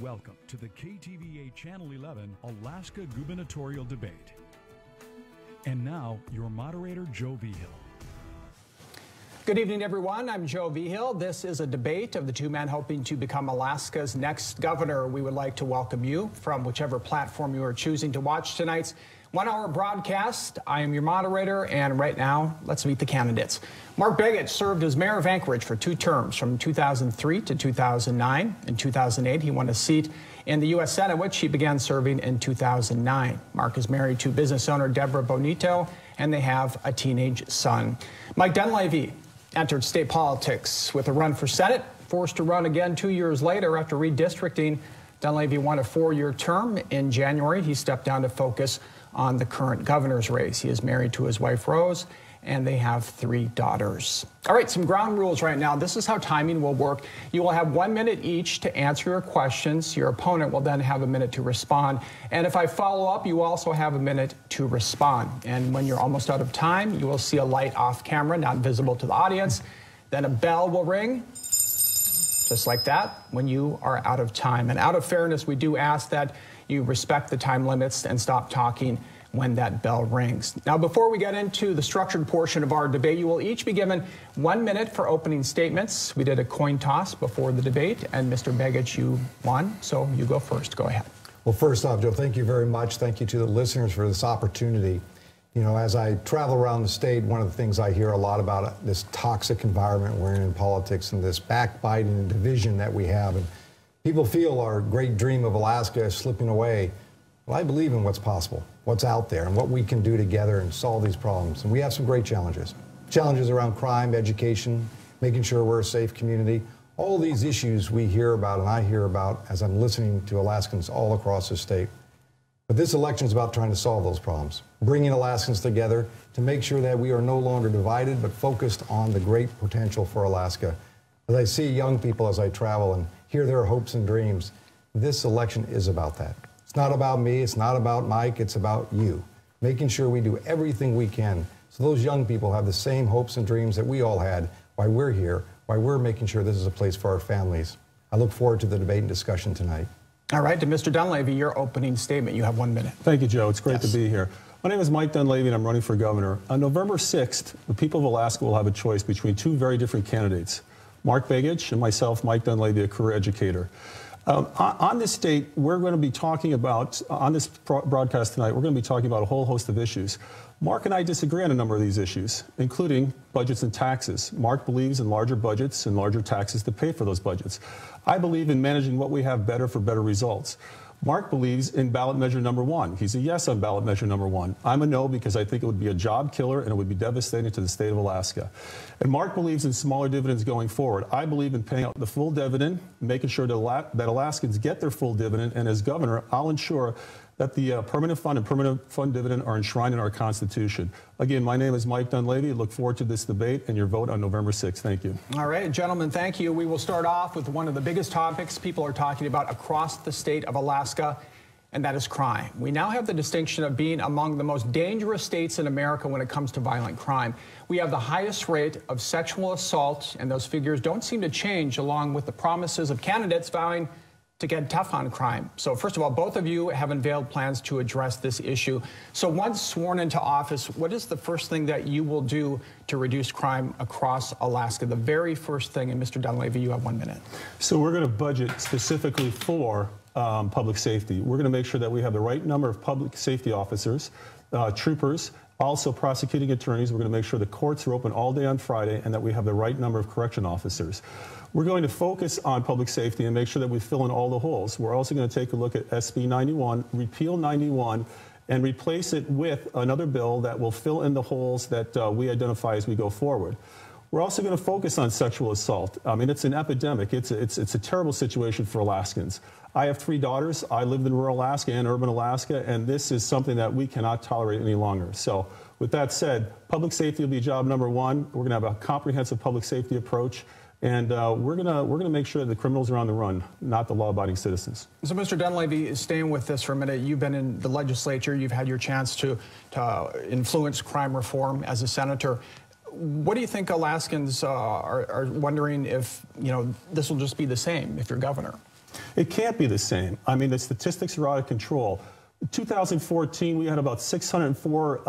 Welcome to the KTVA Channel 11 Alaska Gubernatorial Debate. And now, your moderator, Joe Vigil. Good evening, everyone. I'm Joe Vigil. This is a debate of the two men hoping to become Alaska's next governor. We would like to welcome you from whichever platform you are choosing to watch tonight's one-hour broadcast. I am your moderator, and right now, let's meet the candidates. Mark Begich served as mayor of Anchorage for 2 terms, from 2003 to 2009. In 2008, he won a seat in the U.S. Senate, which he began serving in 2009. Mark is married to business owner Deborah Bonito, and they have a teenage son. Mike Dunleavy entered state politics with a run for Senate, forced to run again 2 years later after redistricting. Dunleavy won a 4-year term. In January, he stepped down to focus on the current governor's race. He is married to his wife, Rose, and they have 3 daughters. All right, some ground rules right now. This is how timing will work. You will have 1 minute each to answer your questions. Your opponent will then have a minute to respond. And if I follow up, you also have a minute to respond. And when you're almost out of time, you will see a light off camera, not visible to the audience. Then a bell will ring, just like that, when you are out of time. And out of fairness, we do ask that you respect the time limits and stop talking when that bell rings. Now, before we get into the structured portion of our debate, you will each be given 1 minute for opening statements. We did a coin toss before the debate, and Mr. Begich, you won, so you go first. Go ahead. Well, first off, Joe, thank you very much. Thank you to the listeners for this opportunity. You know, as I travel around the state, one of the things I hear a lot about this toxic environment we're in politics and this backbiting and division that we have. And people feel our great dream of Alaska is slipping away. Well, I believe in what's possible, what's out there, and what we can do together and solve these problems. And we have some great challenges. Challenges around crime, education, making sure we're a safe community. All these issues we hear about and I hear about as I'm listening to Alaskans all across the state. But this election is about trying to solve those problems, bringing Alaskans together to make sure that we are no longer divided, but focused on the great potential for Alaska. As I see young people as I travel and hear their hopes and dreams, this election is about that. It's not about me, it's not about Mike, it's about you. Making sure we do everything we can so those young people have the same hopes and dreams that we all had, why we're here, why we're making sure this is a place for our families. I look forward to the debate and discussion tonight. All right, to Mr. Dunleavy, your opening statement. You have 1 minute. Thank you, Joe. It's great to be here. My name is Mike Dunleavy, and I'm running for governor. On November 6th, the people of Alaska will have a choice between 2 very different candidates, Mark Begich and myself, Mike Dunleavy, a career educator. On this date, we're going to be talking about, on this broadcast tonight, we're going to be talking about a whole host of issues. Mark and I disagree on a number of these issues, including budgets and taxes. Mark believes in larger budgets and larger taxes to pay for those budgets. I believe in managing what we have better for better results. Mark believes in ballot measure number 1. He's a yes on ballot measure number 1. I'm a no because I think it would be a job killer and it would be devastating to the state of Alaska. And Mark believes in smaller dividends going forward. I believe in paying out the full dividend, making sure that Alaskans get their full dividend, and as governor, I'll ensure that the permanent fund and permanent fund dividend are enshrined in our Constitution. Again, my name is Mike Dunleavy. Look forward to this debate and your vote on November 6th. Thank you. All right, gentlemen, thank you. We will start off with one of the biggest topics people are talking about across the state of Alaska, and that is crime. We now have the distinction of being among the most dangerous states in America when it comes to violent crime. We have the highest rate of sexual assault, and those figures don't seem to change, along with the promises of candidates vowing to get tough on crime. So first of all, both of you have unveiled plans to address this issue. So once sworn into office, what is the first thing that you will do to reduce crime across Alaska? The very first thing, and Mr. Dunleavy, you have 1 minute. So we're going to budget specifically for public safety. We're going to make sure that we have the right number of public safety officers, troopers, also prosecuting attorneys. We're going to make sure the courts are open all day on Friday and that we have the right number of correction officers. We're going to focus on public safety and make sure that we fill in all the holes. We're also going to take a look at SB 91, repeal 91, and replace it with another bill that will fill in the holes that we identify as we go forward. We're also going to focus on sexual assault. I mean, it's an epidemic. It's a terrible situation for Alaskans. I have 3 daughters. I lived in rural Alaska and urban Alaska, and this is something that we cannot tolerate any longer. So with that said, public safety will be job number 1. We're going to have a comprehensive public safety approach. And we're gonna make sure that the criminals are on the run, not the law-abiding citizens. So, Mr. Dunleavy, staying with this for a minute, you've been in the legislature, you've had your chance to influence crime reform as a senator. What do you think Alaskans are wondering if, you know, this will just be the same if you're governor? It can't be the same. I mean, the statistics are out of control. In 2014, we had about 604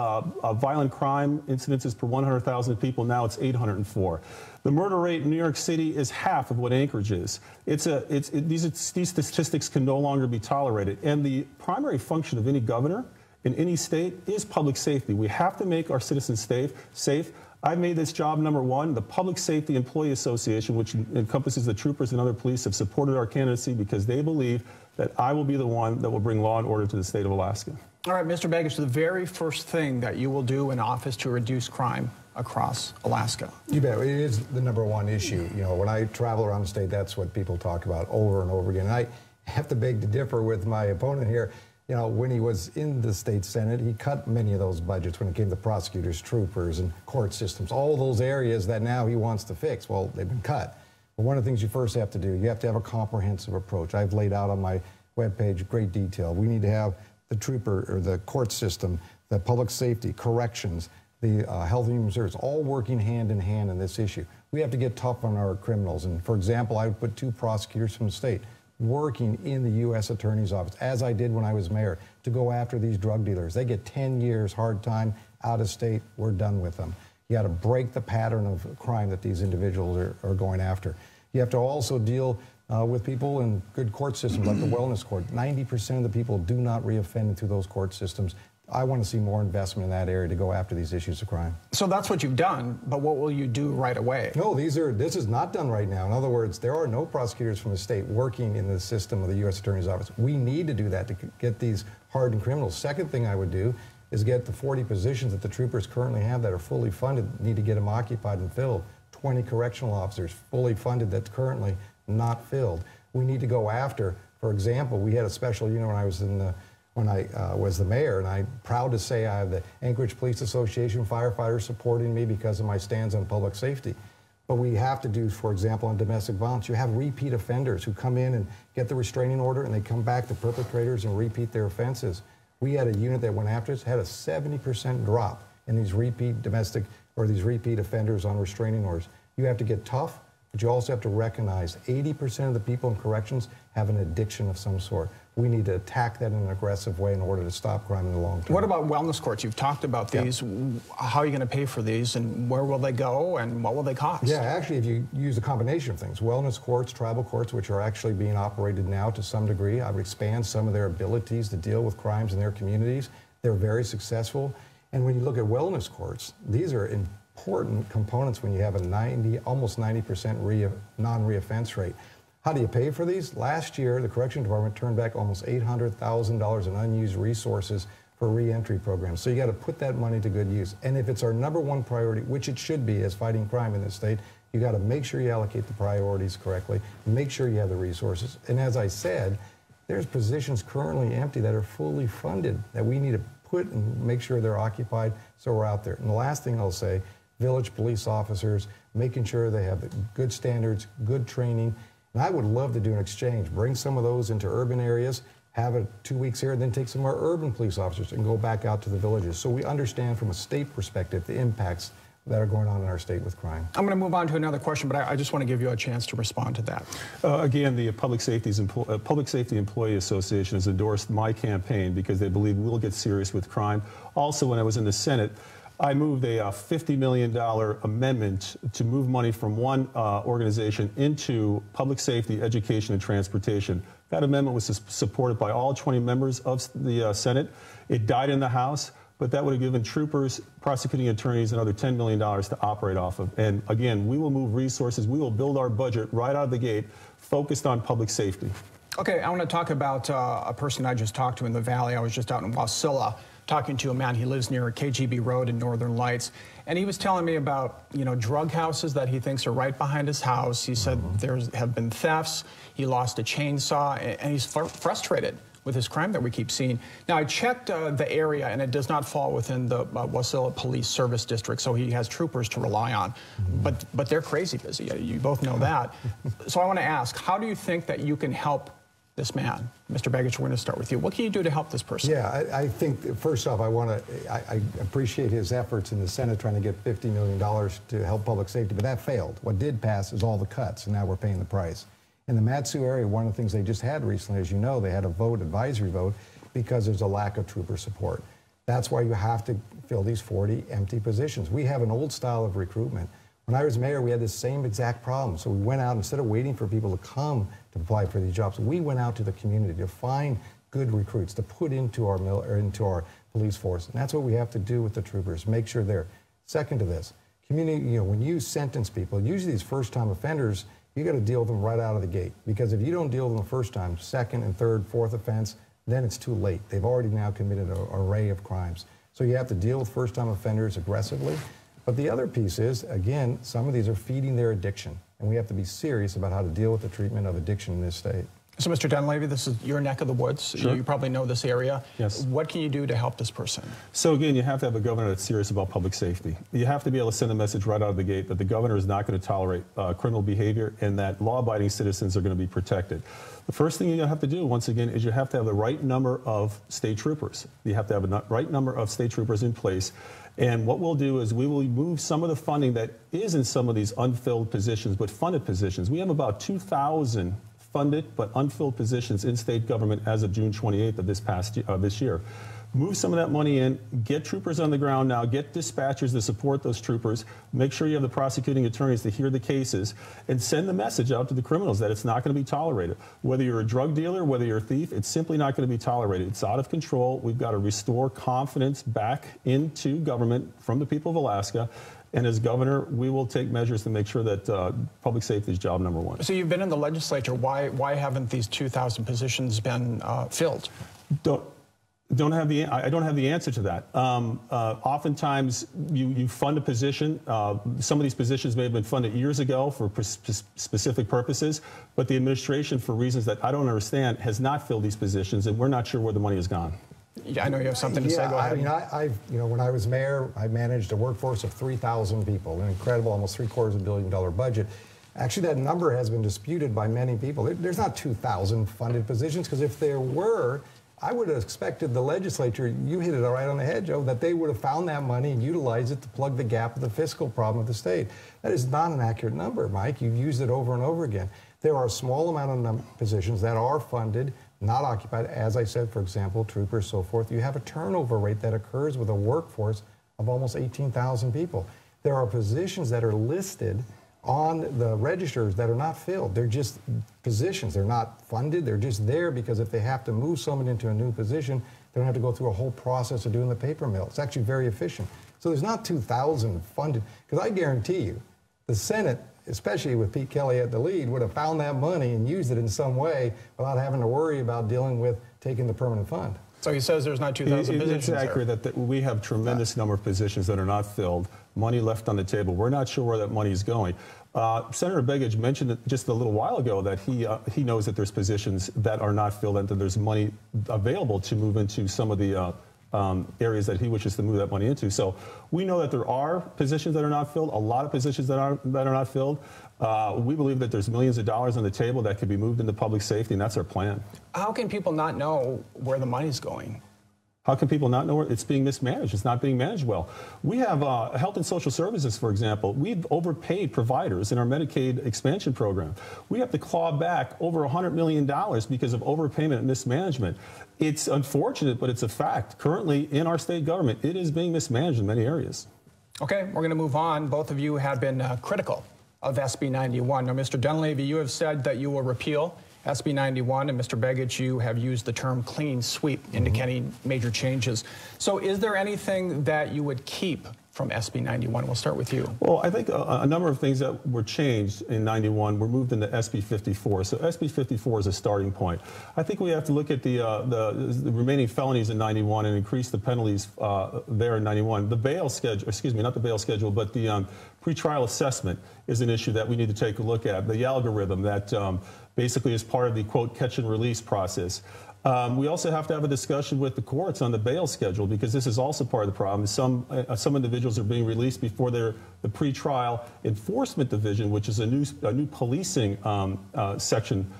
violent crime incidences per 100,000 people. Now it's 804. The murder rate in New York City is half of what Anchorage is. These statistics can no longer be tolerated. And the primary function of any governor in any state is public safety. We have to make our citizens safe. I've made this job number one. The Public Safety Employee Association, which encompasses the troopers and other police, have supported our candidacy because they believe that I will be the one that will bring law and order to the state of Alaska. All right, Mr. Begich, the very first thing that you will do in office to reduce crime across Alaska. You bet. It is the number one issue. You know, when I travel around the state, that's what people talk about over and over again. And I have to beg to differ with my opponent here. You know, when he was in the state Senate, he cut many of those budgets when it came to prosecutors, troopers, and court systems, all those areas that now he wants to fix. Well, they've been cut. But one of the things you first have to do, you have to have a comprehensive approach. I've laid out on my webpage great detail. We need to have the trooper or the court system, the public safety, corrections, the health and human services, all working hand in hand in this issue. We have to get tough on our criminals. And for example, I would put 2 prosecutors from the state working in the U.S. Attorney's Office, as I did when I was mayor, to go after these drug dealers. They get 10 years hard time out of state. We're done with them. You got to break the pattern of crime that these individuals are going after. You have to also deal with people in good court systems like the wellness court. 90% of the people do not reoffend through those court systems. I want to see more investment in that area to go after these issues of crime. So that's what you've done, but what will you do right away? No, this is not done right now. In other words, there are no prosecutors from the state working in the system of the U.S. Attorney's Office. We need to do that to get these hardened criminals. Second thing I would do is get the 40 positions that the troopers currently have that are fully funded, need to get them occupied and filled. 20 correctional officers fully funded that's currently not filled. We need to go after, for example, we had a special unit when I was was the mayor, and I'm proud to say I have the Anchorage Police Association firefighters supporting me because of my stands on public safety. But we have to do, for example, on domestic violence, you have repeat offenders who come in and get the restraining order and they come back to perpetrators and repeat their offenses. We had a unit that went after us, had a 70% drop in these repeat domestic or these repeat offenders on restraining orders. You have to get tough, but you also have to recognize 80% of the people in corrections have an addiction of some sort. We need to attack that in an aggressive way in order to stop crime in the long term. What about wellness courts? You've talked about these. Yeah. How are you going to pay for these, and where will they go, and what will they cost? Yeah, actually, if you use a combination of things, wellness courts, tribal courts, which are actually being operated now to some degree, I would expand some of their abilities to deal with crimes in their communities. They're very successful. And when you look at wellness courts, these are important components when you have a almost 90% non-reoffense rate. How do you pay for these? Last year, the Corrections Department turned back almost $800,000 in unused resources for reentry programs. So you got to put that money to good use. And if it's our #1 priority, which it should be as fighting crime in this state, you got to make sure you allocate the priorities correctly, make sure you have the resources. And as I said, there's positions currently empty that are fully funded that we need to put and make sure they're occupied so we're out there. And the last thing I'll say, village police officers, making sure they have the good standards, good training. And I would love to do an exchange, bring some of those into urban areas, have it 2 weeks here, and then take some of our urban police officers and go back out to the villages. So we understand from a state perspective the impacts that are going on in our state with crime. I'm going to move on to another question, but I just want to give you a chance to respond to that. Again, the Public Safety Employee Association has endorsed my campaign because they believe we'll get serious with crime. Also, when I was in the Senate, I moved a $50 million amendment to move money from one organization into public safety, education, and transportation. That amendment was supported by all 20 members of the Senate. It died in the House, but that would have given troopers, prosecuting attorneys, another $10 million to operate off of. And again, we will move resources. We will build our budget right out of the gate, focused on public safety. Okay, I want to talk about a person I just talked to in the Valley. I was just out in Wasilla, talking to a man. He lives near KGB Road in Northern Lights, and he was telling me about, you know, drug houses that he thinks are right behind his house. He said there have been thefts. He lost a chainsaw, and he's frustrated with this crime that we keep seeing. Now, I checked the area, and it does not fall within the Wasilla Police Service District, so he has troopers to rely on. But they're crazy busy. You both know that. So I want to ask, how do you think that you can help this man? Mr. Begich, we're going to start with you. What can you do to help this person? Yeah, I think, first off, I appreciate his efforts in the Senate trying to get $50 million to help public safety, but that failed. What did pass is all the cuts, and now we're paying the price. In the Mat-Su area, one of the things they just had recently, as you know, they had a vote, advisory vote, because there's a lack of trooper support. That's why you have to fill these 40 empty positions. We have an old style of recruitment. When I was mayor, we had the same exact problem. So we went out, instead of waiting for people to come to apply for these jobs, we went out to the community to find good recruits to put into our police force. And that's what we have to do with the troopers, make sure they're. Second to this, community, when you sentence people, usually these first-time offenders, you got to deal with them right out of the gate. Because if you don't deal with them the first time, second and third, fourth offense, then it's too late. They've already now committed an array of crimes. So you have to deal with first-time offenders aggressively. But the other piece is, again, some of these are feeding their addiction. And we have to be serious about how to deal with the treatment of addiction in this state. So, Mr. Dunleavy, this is your neck of the woods. Sure. You probably know this area. Yes. What can you do to help this person? So again, you have to have a governor that's serious about public safety. You have to be able to send a message right out of the gate that the governor is not going to tolerate criminal behavior and that law-abiding citizens are going to be protected. The first thing you have to do, once again, is you have to have the right number of state troopers. You have to have the right number of state troopers in place. And what we'll do is we will move some of the funding that is in some of these unfilled positions, but funded positions. We have about 2,000 funded but unfilled positions in state government as of June 28th of this year. Move some of that money in, get troopers on the ground now, get dispatchers to support those troopers, make sure you have the prosecuting attorneys to hear the cases, and send the message out to the criminals that it's not going to be tolerated. Whether you're a drug dealer, whether you're a thief, it's simply not going to be tolerated. It's out of control. We've got to restore confidence back into government from the people of Alaska. And as governor, we will take measures to make sure that public safety is job number one. So you've been in the legislature. Why haven't these 2,000 positions been filled? I don't have the answer to that. Oftentimes, you fund a position. Some of these positions may have been funded years ago for specific purposes, but the administration, for reasons that I don't understand, has not filled these positions, and we're not sure where the money has gone. Yeah, I know you have something to say. Go ahead. I mean, when I was mayor, I managed a workforce of 3,000 people, an incredible, almost $750 million budget. Actually, that number has been disputed by many people. There's not 2,000 funded positions, because if there were, I would have expected the legislature, you hit it right on the head, Joe, that they would have found that money and utilized it to plug the gap of the fiscal problem of the state. That is not an accurate number, Mike. You've used it over and over again. There are a small amount of positions that are funded, not occupied. As I said, for example, troopers, so forth. You have a turnover rate that occurs with a workforce of almost 18,000 people. There are positions that are listed on the registers that are not filled. They're just positions. They're not funded. They're just there because if they have to move someone into a new position, they don't have to go through a whole process of doing the paper mill. It's actually very efficient. So there's not 2,000 funded, because I guarantee you, the Senate, especially with Pete Kelly at the lead, would have found that money and used it in some way without having to worry about dealing with taking the permanent fund. So he says there's not 2,000 positions. It's accurate that we have tremendous number of positions that are not filled, money left on the table. We're not sure where that money is going. Senator Begich mentioned just a little while ago that he knows that there's positions that are not filled and that there's money available to move into some of the areas that he wishes to move that money into. So we know that there are positions that are not filled, a lot of positions that are not filled. We believe that there's millions of dollars on the table that could be moved into public safety, and that's our plan. How can people not know where the money's going? How can people not know where it's being mismanaged? It's not being managed well. We have health and social services, for example. We've overpaid providers in our Medicaid expansion program. We have to claw back over $100 million because of overpayment and mismanagement. It's unfortunate, but it's a fact. Currently, in our state government, it is being mismanaged in many areas. Okay, we're going to move on. Both of you have been critical of SB 91. Now, Mr. Dunleavy, you have said that you will repeal SB 91, and Mr. Begich, you have used the term clean sweep, indicating major changes. So is there anything that you would keep from SB 91? We'll start with you. Well, I think a number of things that were changed in 91 were moved into SB 54. So SB 54 is a starting point. I think we have to look at the remaining felonies in 91 and increase the penalties there in 91. The bail schedule, excuse me, not the bail schedule, but the pretrial assessment is an issue that we need to take a look at. The algorithm that basically is part of the, quote, catch and release process. We also have to have a discussion with the courts on the bail schedule, because this is also part of the problem. Some individuals are being released before the pretrial enforcement division, which is a new policing section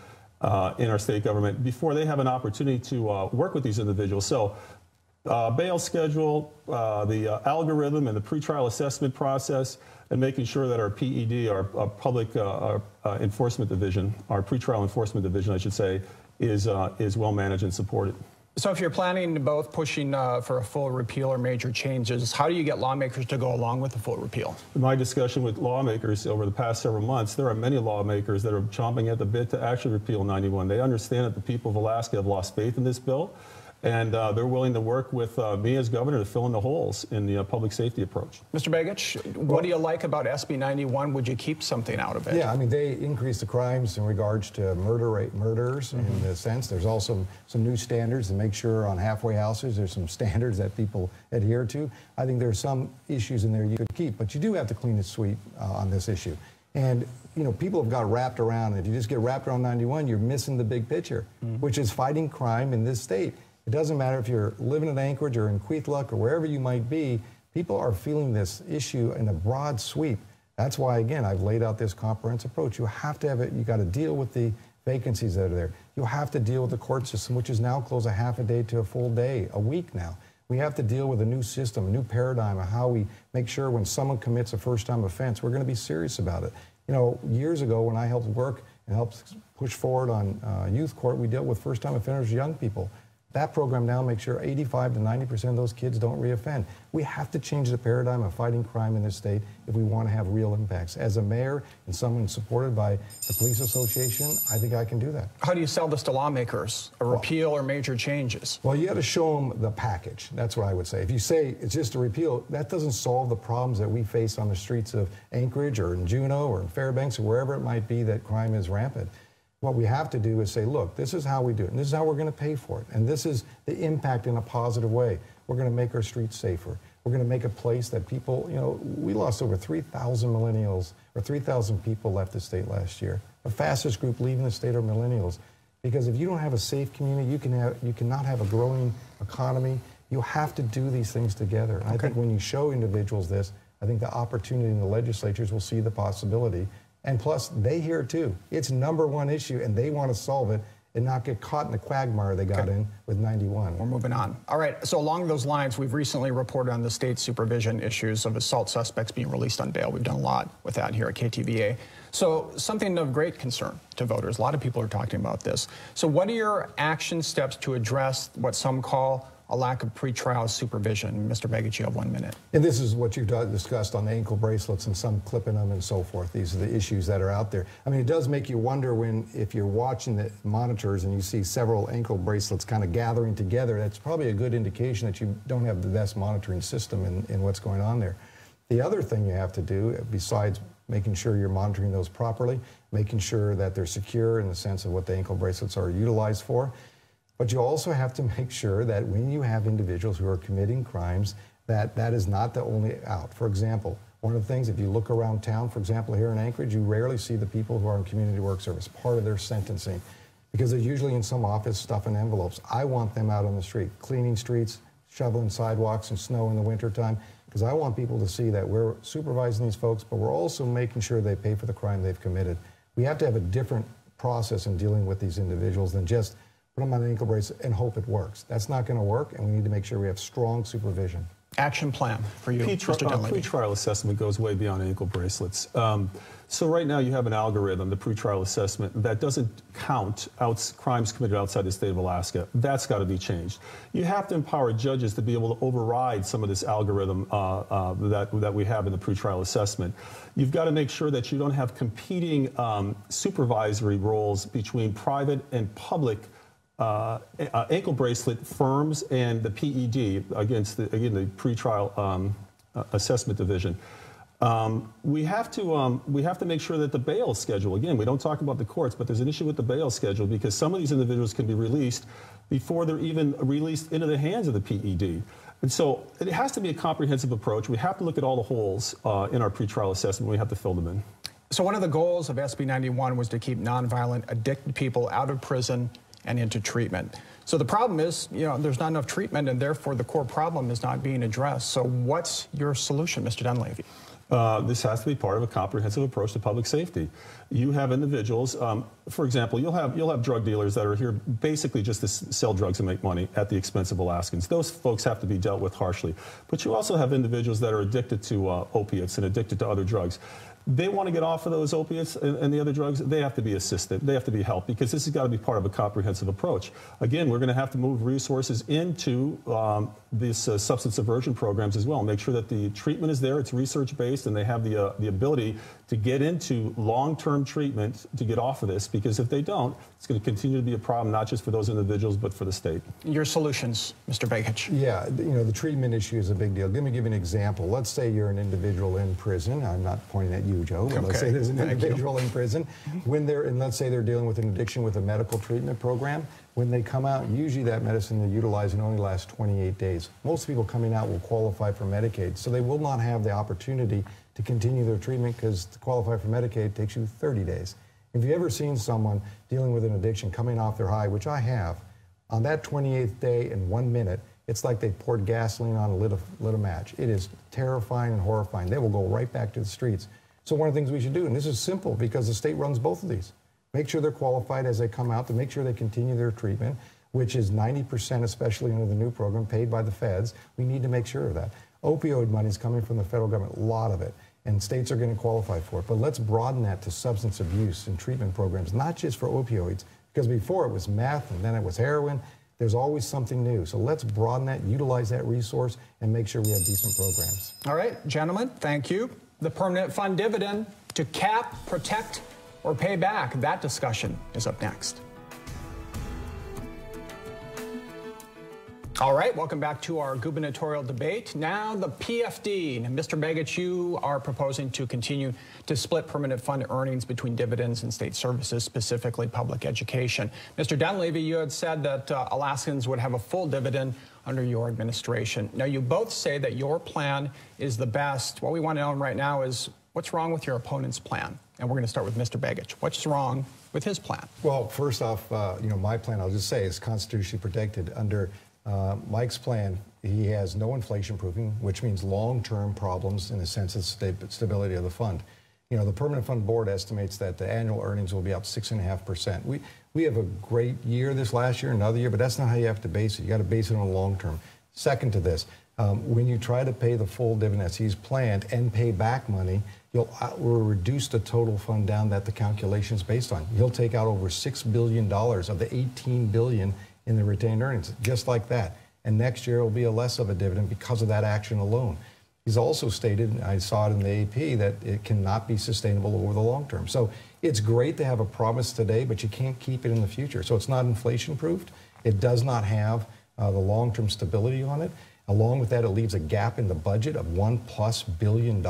in our state government, before they have an opportunity to work with these individuals. So bail schedule, the algorithm and the pretrial assessment process, and making sure that our PED, our public enforcement division, our pretrial enforcement division, I should say, is well managed and supported. So if you're planning to both pushing for a full repeal or major changes, how do you get lawmakers to go along with the full repeal? In my discussion with lawmakers over the past several months, there are many lawmakers that are chomping at the bit to actually repeal 91. They understand that the people of Alaska have lost faith in this bill, and they're willing to work with me as governor to fill in the holes in the public safety approach. Mr. Begich, what do you like about SB 91? Would you keep something out of it? Yeah, I mean, they increased the crimes in regards to murders in the sense. There's also some new standards to make sure on halfway houses there's some standards that people adhere to. I think there's some issues in there you could keep, but you do have to clean the sweep on this issue. And, you know, people have got wrapped around. If you just get wrapped around 91, you're missing the big picture, which is fighting crime in this state. It doesn't matter if you're living in Anchorage or in Queetluck or wherever you might be, people are feeling this issue in a broad sweep. That's why, again, I've laid out this comprehensive approach. You have to have it, you got to deal with the vacancies that are there. You have to deal with the court system, which is now closed a half a day to a full day, a week now. We have to deal with a new system, a new paradigm of how we make sure when someone commits a first-time offense, we're going to be serious about it. You know, years ago when I helped work and helped push forward on youth court, we dealt with first-time offenders, young people. That program now makes sure 85 to 90% of those kids don't reoffend. We have to change the paradigm of fighting crime in this state if we want to have real impacts. As a mayor and someone supported by the police association, I think I can do that. How do you sell this to lawmakers, a repeal or major changes? Well, you got to show them the package. That's what I would say. If you say it's just a repeal, that doesn't solve the problems that we face on the streets of Anchorage or in Juneau or in Fairbanks or wherever it might be that crime is rampant. What we have to do is say, look, this is how we do it, and this is how we're going to pay for it, and this is the impact in a positive way. We're going to make our streets safer. We're going to make a place that people, you know, we lost over 3,000 millennials, or 3,000 people left the state last year. The fastest group leaving the state are millennials. Because if you don't have a safe community, you cannot have a growing economy. You have to do these things together. And I think when you show individuals this, I think the opportunity in the legislatures will see the possibility. And plus, they hear it too. It's #1 issue, and they want to solve it and not get caught in the quagmire they got in with 91. We're moving on. All right, so along those lines, we've recently reported on the state supervision issues of assault suspects being released on bail. We've done a lot with that here at KTVA. So something of great concern to voters. A lot of people are talking about this. So what are your action steps to address what some call a lack of pretrial supervision? Mr. Begich, you have 1 minute. And this is what you've discussed on the ankle bracelets and some clipping them and so forth. These are the issues that are out there. I mean, it does make you wonder if you're watching the monitors and you see several ankle bracelets kind of gathering together, that's probably a good indication that you don't have the best monitoring system in what's going on there. The other thing you have to do, besides making sure you're monitoring those properly, making sure that they're secure in the sense of what the ankle bracelets are utilized for, but you also have to make sure that when you have individuals who are committing crimes, that is not the only out. For example, one of the things, if you look around town, for example, here in Anchorage, you rarely see the people who are in community work service, part of their sentencing, because they're usually in some office stuffing envelopes. I want them out on the street, cleaning streets, shoveling sidewalks and snow in the wintertime, because I want people to see that we're supervising these folks, but we're also making sure they pay for the crime they've committed. We have to have a different process in dealing with these individuals than just put them on an ankle bracelet and hope it works. That's not going to work, and we need to make sure we have strong supervision. Action plan for you, Mr. Dunleavy. Pretrial assessment goes way beyond ankle bracelets. So right now you have an algorithm, the pretrial assessment, that doesn't count crimes committed outside the state of Alaska. That's got to be changed. You have to empower judges to be able to override some of this algorithm that we have in the pretrial assessment. You've got to make sure that you don't have competing supervisory roles between private and public ankle bracelet firms and the PED against the pretrial assessment division. We have to make sure that the bail schedule, again, we don't talk about the courts, but there's an issue with the bail schedule because some of these individuals can be released before they're even released into the hands of the PED. And so it has to be a comprehensive approach. We have to look at all the holes in our pretrial assessment. We have to fill them in. So one of the goals of SB 91 was to keep nonviolent, addicted people out of prison and into treatment. So the problem is, you know, there's not enough treatment, and therefore the core problem is not being addressed. So what's your solution, Mr. Dunleavy? This has to be part of a comprehensive approach to public safety. You have individuals, for example, you'll have drug dealers that are here basically just to sell drugs and make money at the expense of Alaskans. Those folks have to be dealt with harshly. But you also have individuals that are addicted to opiates and addicted to other drugs. They want to get off of those opiates and the other drugs. They have to be assisted. They have to be helped, because this has got to be part of a comprehensive approach. Again, we're going to have to move resources into these substance aversion programs as well. Make sure that the treatment is there, it's research-based, and they have the ability to get into long-term treatment to get off of this, because if they don't, it's going to continue to be a problem, not just for those individuals, but for the state. Your solutions, Mr. Begich. Yeah, you know, the treatment issue is a big deal. Let me give you an example. Let's say you're an individual in prison. I'm not pointing at you, Joe, but let's say there's an individual in prison. When they're, and let's say they're dealing with an addiction with a medical treatment program. When they come out, usually that medicine they're utilizing only lasts 28 days. Most people coming out will qualify for Medicaid, so they will not have the opportunity to continue their treatment, because to qualify for Medicaid takes you 30 days. If you've ever seen someone dealing with an addiction coming off their high, which I have, on that 28th day and 1 minute, it's like they poured gasoline on a lit a match. It is terrifying and horrifying. They will go right back to the streets. So one of the things we should do, and this is simple because the state runs both of these, make sure they're qualified as they come out, to make sure they continue their treatment, which is 90%, especially under the new program, paid by the feds. We need to make sure of that. Opioid money is coming from the federal government, a lot of it, and states are going to qualify for it. But let's broaden that to substance abuse and treatment programs, not just for opioids, because before it was meth and then it was heroin. There's always something new. So let's broaden that, utilize that resource, and make sure we have decent programs. All right, gentlemen, thank you. The permanent fund dividend, to cap, protect, or pay back, that discussion is up next. All right, welcome back to our gubernatorial debate. Now the PFD. Mr. Begich, you are proposing to continue to split permanent fund earnings between dividends and state services, specifically public education. Mr. Dunleavy, you had said that Alaskans would have a full dividend under your administration. Now, you both say that your plan is the best. What we want to know right now is what's wrong with your opponent's plan? And we're going to start with Mr. Begich. What's wrong with his plan? Well, first off, you know, my plan, I'll just say, is constitutionally protected. Under Mike's plan, he has no inflation proofing, which means long-term problems in the sense of stability of the fund. You know, the Permanent Fund Board estimates that the annual earnings will be up 6.5%. We have a great year this last year, another year, but that's not how you have to base it. You got to base it on long term. Second to this, when you try to pay the full dividend as he's planned and pay back money, we'll reduce the total fund down that the calculation is based on. He'll take out over $6 billion of the $18 billion in the retained earnings, just like that. And next year will be a less of a dividend because of that action alone. He's also stated, and I saw it in the AP, that it cannot be sustainable over the long term. So it's great to have a promise today, but you can't keep it in the future. So it's not inflation proofed. It does not have the long-term stability on it. Along with that, it leaves a gap in the budget of $1+ billion.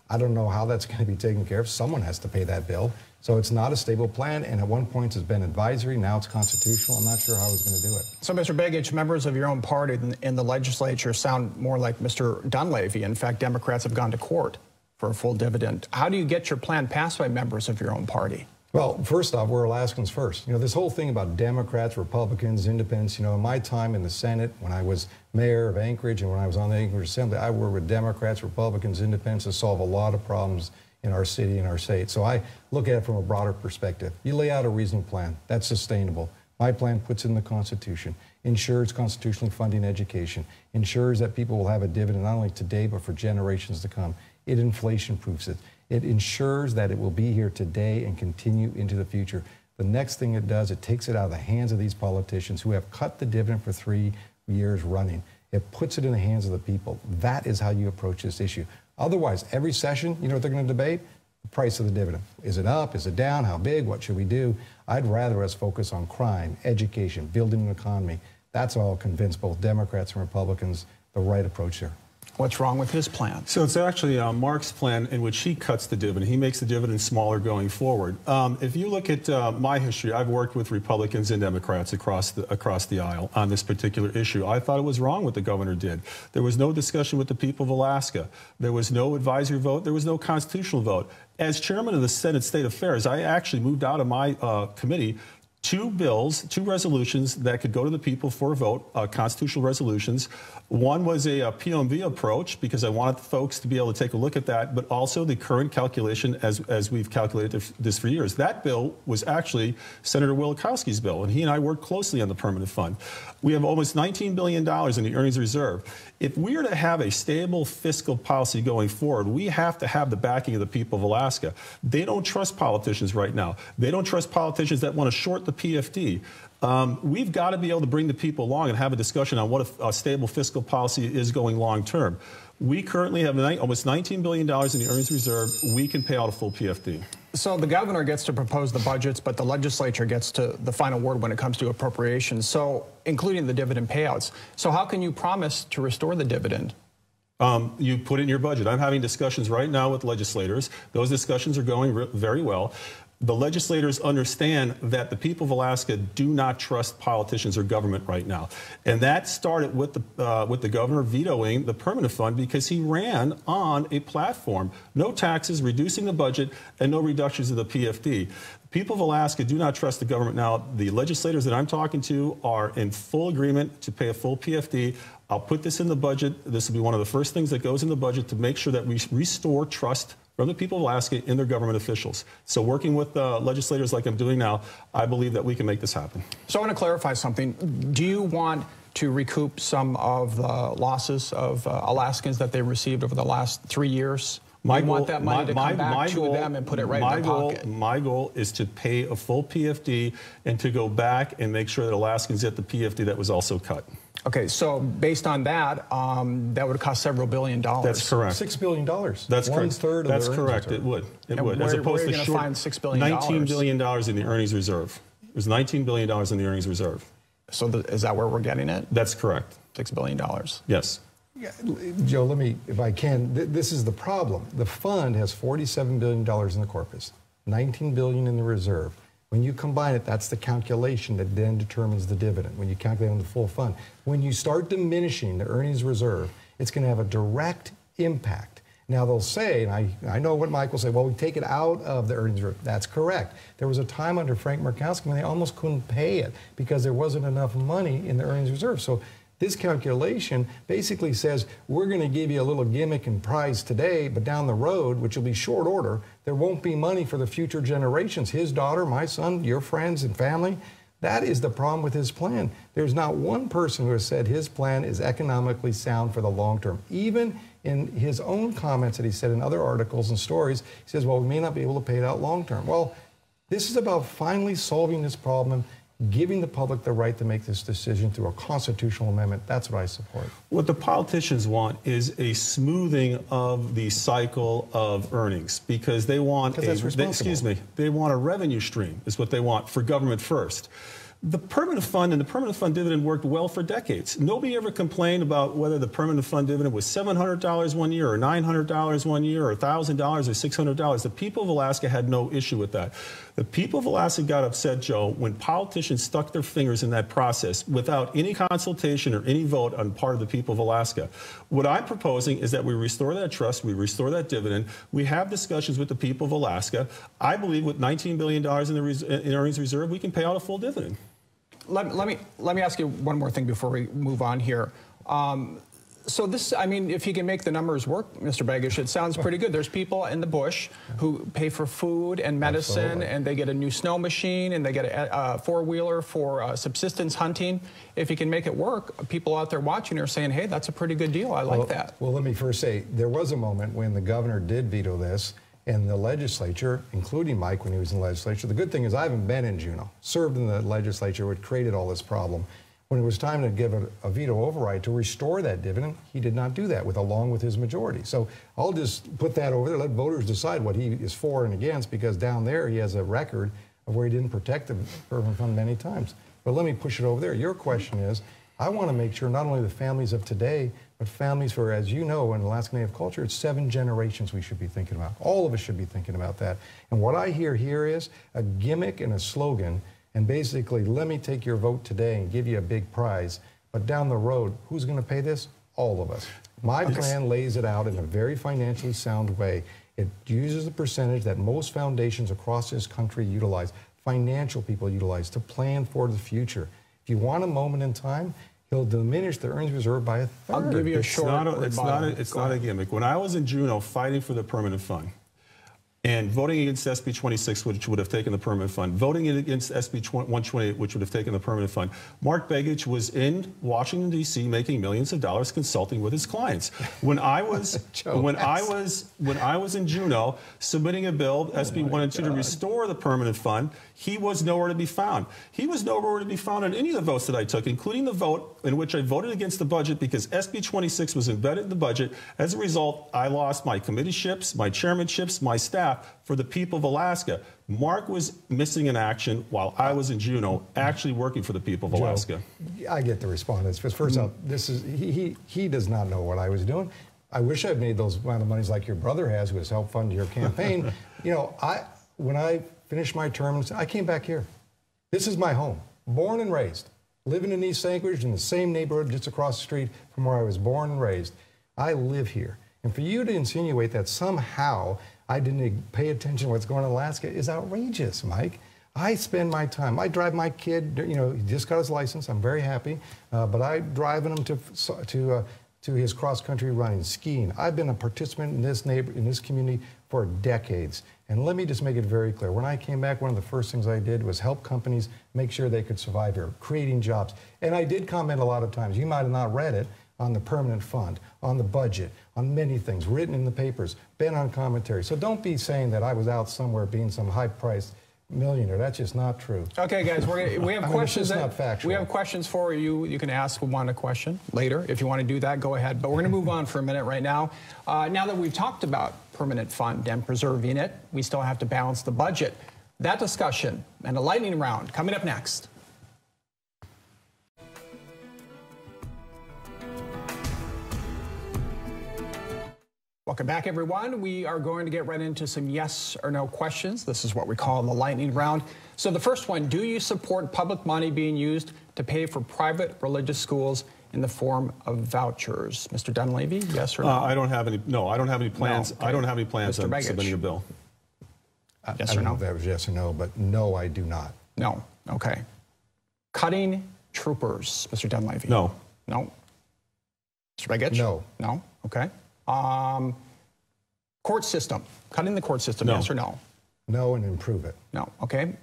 I don't know how that's going to be taken care of. Someone has to pay that bill. So it's not a stable plan, and at one point it's been advisory, now it's constitutional. I'm not sure how he's going to do it. So, Mr. Begich, members of your own party in the legislature sound more like Mr. Dunleavy. In fact, Democrats have gone to court for a full dividend. How do you get your plan passed by members of your own party? Well, first off, we're Alaskans first. You know, this whole thing about Democrats, Republicans, independents, you know, in my time in the Senate, when I was mayor of Anchorage and when I was on the Anchorage Assembly, I worked with Democrats, Republicans, independents to solve a lot of problems in our city and our state. So I look at it from a broader perspective. You lay out a reasonable plan. That's sustainable. My plan puts in the Constitution, ensures constitutionally funding education, ensures that people will have a dividend not only today but for generations to come. It inflation-proofs it. It ensures that it will be here today and continue into the future. The next thing it does, it takes it out of the hands of these politicians who have cut the dividend for 3 years running. It puts it in the hands of the people. That is how you approach this issue. Otherwise, every session, you know what they're going to debate? The price of the dividend. Is it up? Is it down? How big? What should we do? I'd rather us focus on crime, education, building an economy. That's all convince both Democrats and Republicans the right approach there. What's wrong with his plan? So it's actually Mark's plan in which he cuts the dividend. He makes the dividend smaller going forward. If you look at my history, I've worked with Republicans and Democrats across the aisle on this particular issue. I thought it was wrong what the governor did. There was no discussion with the people of Alaska. There was no advisory vote. There was no constitutional vote. As chairman of the Senate State Affairs, I actually moved out of my committee two bills, two resolutions that could go to the people for a vote, constitutional resolutions. One was a POMV approach, because I wanted the folks to be able to take a look at that, but also the current calculation as we've calculated this for years. That bill was actually Senator Wielkowski's bill, and he and I worked closely on the permanent fund. We have almost $19 billion in the earnings reserve. If we are to have a stable fiscal policy going forward, we have to have the backing of the people of Alaska. They don't trust politicians right now. They don't trust politicians that want to short the PFD. We've got to be able to bring the people along and have a discussion on what a stable fiscal policy is going long term. We currently have almost $19 billion in the earnings reserve. We can pay out a full PFD. So the governor gets to propose the budgets, but the legislature gets to the final word when it comes to appropriations, so including the dividend payouts. So how can you promise to restore the dividend? You put it in your budget. I'm having discussions right now with legislators. Those discussions are going very well. The legislators understand that the people of Alaska do not trust politicians or government right now. And that started with the governor vetoing the permanent fund because he ran on a platform: no taxes, reducing the budget, and no reductions of the PFD. The people of Alaska do not trust the government now. The legislators that I'm talking to are in full agreement to pay a full PFD. I'll put this in the budget. This will be one of the first things that goes in the budget to make sure that we restore trust from the people of Alaska in their government officials. So working with legislators like I'm doing now, I believe that we can make this happen. So I want to clarify something. Do you want to recoup some of the losses of Alaskans that they received over the last 3 years? You want that money to come back to them and put it right in their pocket? My goal is to pay a full PFD and to go back and make sure that Alaskans get the PFD that was also cut. Okay, so based on that, that would cost several $1 billion. That's correct. $6 billion. That's correct. 1/3 of That's the correct. It would. It would. As opposed to short, find $6 billion? $19 billion in the earnings reserve. There's $19 billion in the earnings reserve. So is that where we're getting it? That's correct. $6 billion. Yes. Yeah, Joe, let me, if I can, this is the problem. The fund has $47 billion in the corpus, $19 billion in the reserve. When you combine it, that's the calculation that then determines the dividend, when you calculate on the full fund. When you start diminishing the earnings reserve, it's going to have a direct impact. Now, they'll say, and I know what Mike will say, well, we take it out of the earnings reserve. That's correct. There was a time under Frank Murkowski when they almost couldn't pay it because there wasn't enough money in the earnings reserve. So this calculation basically says we're going to give you a little gimmick and prize today, but down the road, which will be short order, there won't be money for the future generations. His daughter, my son, your friends and family. That is the problem with his plan. There's not one person who has said his plan is economically sound for the long term. Even in his own comments that he said in other articles and stories, he says, well, we may not be able to pay it out long term. Well, this is about finally solving this problem, giving the public the right to make this decision through a constitutional amendment. That's what I support. What the politicians want is a smoothing of the cycle of earnings because they want they want a revenue stream is what they want for government first. The permanent fund and the permanent fund dividend worked well for decades. Nobody ever complained about whether the permanent fund dividend was $700 one year or $900 one year or $1,000 or $600. The people of Alaska had no issue with that. The people of Alaska got upset, Joe, when politicians stuck their fingers in that process without any consultation or any vote on part of the people of Alaska. What I'm proposing is that we restore that trust, we restore that dividend, we have discussions with the people of Alaska. I believe with $19 billion in earnings reserve, we can pay out a full dividend. Let me ask you one more thing before we move on here. So this, I mean, if you can make the numbers work, Mr. Begich, it sounds pretty good. There's people in the bush who pay for food and medicine, absolutely, and they get a new snow machine, and they get a four-wheeler for subsistence hunting. If you can make it work, people out there watching are saying, hey, that's a pretty good deal. I like that. Well, let me first say, there was a moment when the governor did veto this, and the legislature, including Mike when he was in the legislature. The good thing is I haven't been in Juneau, served in the legislature, which created all this problem. When it was time to give a veto override to restore that dividend, he did not do that along with his majority. So I'll just put that over there, let voters decide what he is for and against, because down there he has a record of where he didn't protect the permanent fund many times. But let me push it over there. Your question is, I want to make sure not only the families of today, but families for, as you know, in Alaska Native culture, it's 7 generations we should be thinking about. All of us should be thinking about that. And what I hear here is a gimmick and a slogan, and basically, let me take your vote today and give you a big prize. But down the road, who's going to pay this? All of us. My plan lays it out in a very financially sound way. It uses the percentage that most foundations across this country utilize. financial people utilize to plan for the future. If you want a moment in time, he'll diminish the earnings reserve by a third. I'll give you a short It's not a gimmick. When I was in Juneau fighting for the permanent fund, and voting against SB 26, which would have taken the permanent fund, voting against SB 128, which would have taken the permanent fund, Mark Begich was in Washington, D.C., making millions of dollars consulting with his clients. When I was in Juneau submitting a bill, SB 1 and 2, to restore the permanent fund, he was nowhere to be found. He was nowhere to be found in any of the votes that I took, including the vote in which I voted against the budget because SB 26 was embedded in the budget. As a result, I lost my committeeships, my chairmanships, my staff for the people of Alaska. Mark was missing in action while I was in Juneau actually working for the people of Alaska. Joe, I get to respond to this. But first off, he does not know what I was doing. I wish I'd made those amount of monies like your brother has, who has helped fund your campaign. You know, when I finished my term, I came back here. This is my home, born and raised, living in East Anchorage in the same neighborhood just across the street from where I was born and raised. I live here. And for you to insinuate that somehow I didn't pay attention to what's going on in Alaska is outrageous, Mike. I spend my time. I drive my kid, you know, he just got his license. I'm very happy. But I'm driving him to his cross-country running, skiing. I've been a participant in this community for decades. And let me just make it very clear. When I came back, one of the first things I did was help companies make sure they could survive here, creating jobs. And I did comment a lot of times. You might have not read it, on the permanent fund, on the budget, on many things, written in the papers, been on commentary. So don't be saying that I was out somewhere being some high-priced millionaire. That's just not true. Okay, guys, we have questions. Not factual. We have questions for you. You can ask one a question later. If you want to do that, go ahead. But we're going to move on for a minute right now. Now that we've talked about permanent fund and preserving it, we still have to balance the budget. That discussion and a lightning round coming up next. Welcome back, everyone. We are going to get right into some yes or no questions. This is what we call the lightning round. So the first one, do you support public money being used to pay for private religious schools in the form of vouchers? Mr. Dunleavy, yes or no? I don't have any plans. No, okay. I don't have any plans on submitting a bill. Yes or no? I don't know if that was yes or no, but no, I do not. No, okay. Cutting troopers, Mr. Dunleavy? No. No. Mr. Begich? No. No, okay. Court system, cutting the court system, no. Yes or no? No, and improve it. No, okay.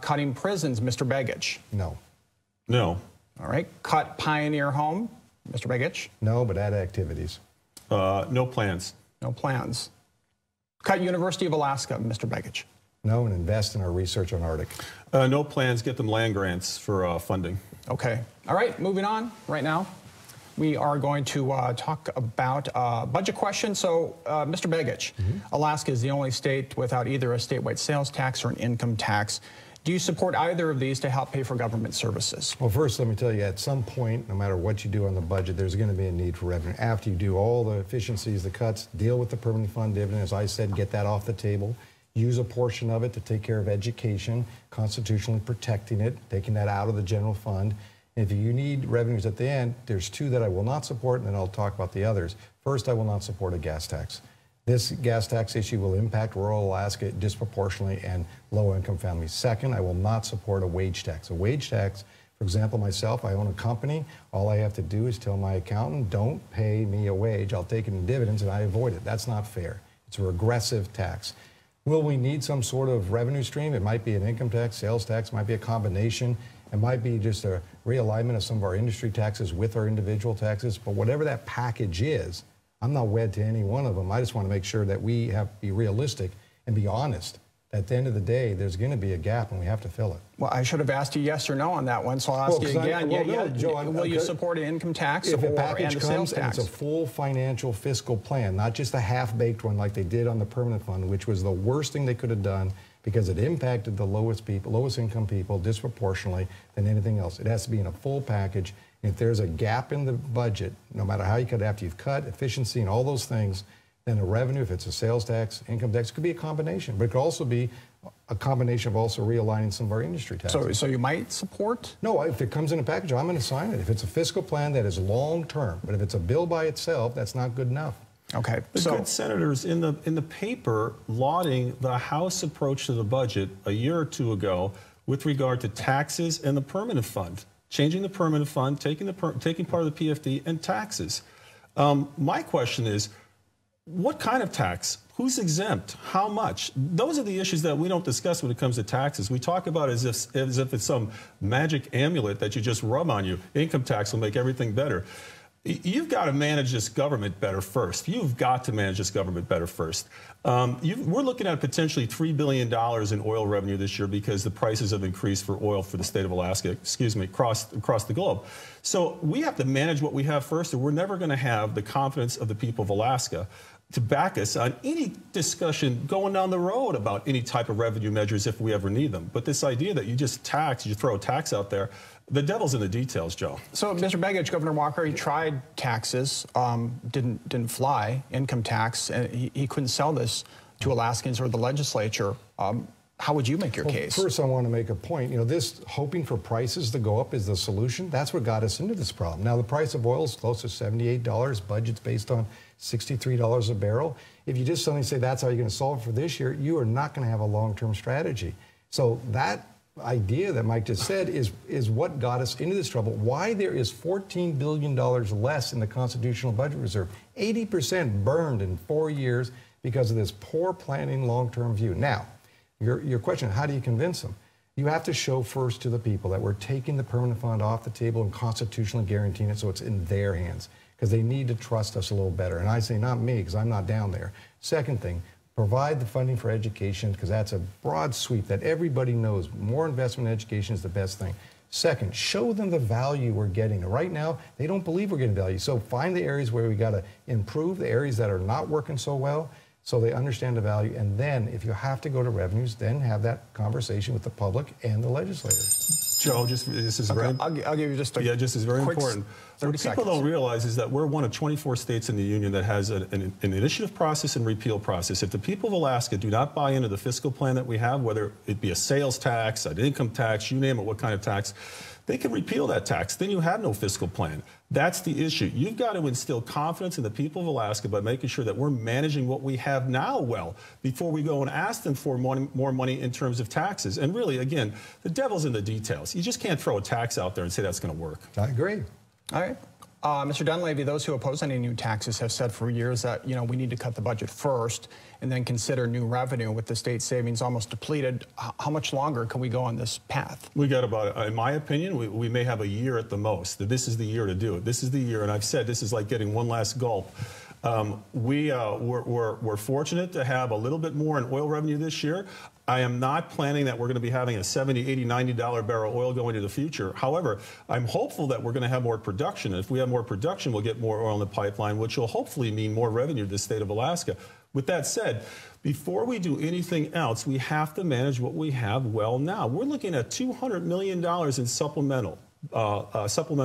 Cutting prisons, Mr. Begich? No. No. All right. Cut Pioneer Home, Mr. Begich? No, but add activities. No plans. No plans. Cut University of Alaska, Mr. Begich? No, and invest in our research on Arctic. No plans. Get them land grants for funding. Okay. All right, moving on right now. We are going to talk about budget questions. So, Mr. Begich, Alaska is the only state without either a statewide sales tax or an income tax. Do you support either of these to help pay for government services? Well, first, let me tell you, at some point, no matter what you do on the budget, there's going to be a need for revenue. After you do all the efficiencies, the cuts, deal with the permanent fund dividend, as I said, get that off the table. Use a portion of it to take care of education, constitutionally protecting it, taking that out of the general fund. If you need revenues at the end, there's two that I will not support, and then I'll talk about the others. First, I will not support a gas tax. This gas tax issue will impact rural Alaska disproportionately and low-income families. Second, I will not support a wage tax. A wage tax, for example, myself, I own a company. All I have to do is tell my accountant, don't pay me a wage. I'll take it in dividends, and I avoid it. That's not fair. It's a regressive tax. Will we need some sort of revenue stream? It might be an income tax, sales tax, might be a combination. It might be just a realignment of some of our industry taxes with our individual taxes. But whatever that package is, I'm not wed to any one of them. I just want to make sure that we have to be realistic and be honest. At the end of the day, there's going to be a gap and we have to fill it. Well, I should have asked you yes or no on that one, so I'll ask you again. Will you support an income tax if or a package and a comes sales and tax? it's a full financial fiscal plan, not just a half-baked one like they did on the permanent fund, which was the worst thing they could have done because it impacted the lowest income people disproportionately than anything else. It has to be in a full package. If there's a gap in the budget, no matter how you cut, after you've cut efficiency and all those things, then the revenue, if it's a sales tax, income tax, it could be a combination. But it could also be a combination of also realigning some of our industry taxes. So you might support? No, if it comes in a package, I'm going to sign it. If it's a fiscal plan that is long-term, but if it's a bill by itself, that's not good enough. Okay. The good senators in the paper lauding the House approach to the budget a year or two ago with regard to taxes and the permanent fund, changing the permanent fund, taking part of the PFD and taxes. My question is, what kind of tax? Who's exempt? How much? Those are the issues that we don't discuss when it comes to taxes. We talk about it as if it's some magic amulet that you just rub on you. Income tax will make everything better. You've got to manage this government better first. You've got to manage this government better first. We're looking at potentially $3 billion in oil revenue this year because the prices have increased for oil for the state of Alaska, across the globe. So we have to manage what we have first, or we're never going to have the confidence of the people of Alaska to back us on any discussion going down the road about any type of revenue measures if we ever need them. But this idea that you just throw a tax out there, the devil's in the details, Joe. So, Mr. Begich, Governor Walker, he tried taxes, didn't fly, income tax, and he couldn't sell this to Alaskans or the legislature. How would you make your case? First, I want to make a point. You know, this hoping for prices to go up is the solution. That's what got us into this problem. Now, the price of oil is close to $78. Budget's based on $63 a barrel. If you just suddenly say that's how you're going to solve it for this year, you are not going to have a long-term strategy. So that idea that Mike just said is what got us into this trouble. Why there is $14 billion less in the constitutional budget reserve, 80% burned in 4 years because of this poor planning long-term view. Now, your question, how do you convince them? You have to show first to the people that we're taking the permanent fund off the table and constitutionally guaranteeing it so it's in their hands, because they need to trust us a little better. And I say not me, because I'm not down there. Second thing, provide the funding for education, because that's a broad sweep that everybody knows. More investment in education is the best thing. Second, show them the value we're getting. Right now, they don't believe we're getting value. So find the areas where we got to improve, the areas that are not working so well, so they understand the value. And then, if you have to go to revenues, then have that conversation with the public and the legislators. Joe, this is okay, very... I'll give you just a just is very important. What people seconds. don't realize is that we're one of 24 states in the union that has an initiative process and repeal process. If the people of Alaska do not buy into the fiscal plan that we have, whether it be a sales tax, an income tax, you name it, what kind of tax, they can repeal that tax. Then you have no fiscal plan. That's the issue. You've got to instill confidence in the people of Alaska by making sure that we're managing what we have now well before we go and ask them for more money in terms of taxes. And really, again, the devil's in the details. You just can't throw a tax out there and say that's going to work. I agree. All right. Mr. Dunleavy, those who oppose any new taxes have said for years that, you know, we need to cut the budget first and then consider new revenue. With the state savings almost depleted, how much longer can we go on this path? We got about, in my opinion, we may have a year at the most. This is the year to do it. This is the year, and I've said this is like getting one last gulp. We're fortunate to have a little bit more in oil revenue this year. I am not planning that we're going to be having a $70, $80, $90 barrel oil going into the future. However, I'm hopeful that we're going to have more production. And if we have more production, we'll get more oil in the pipeline, which will hopefully mean more revenue to the state of Alaska. With that said, before we do anything else, we have to manage what we have well now. We're looking at $200 million in supplemental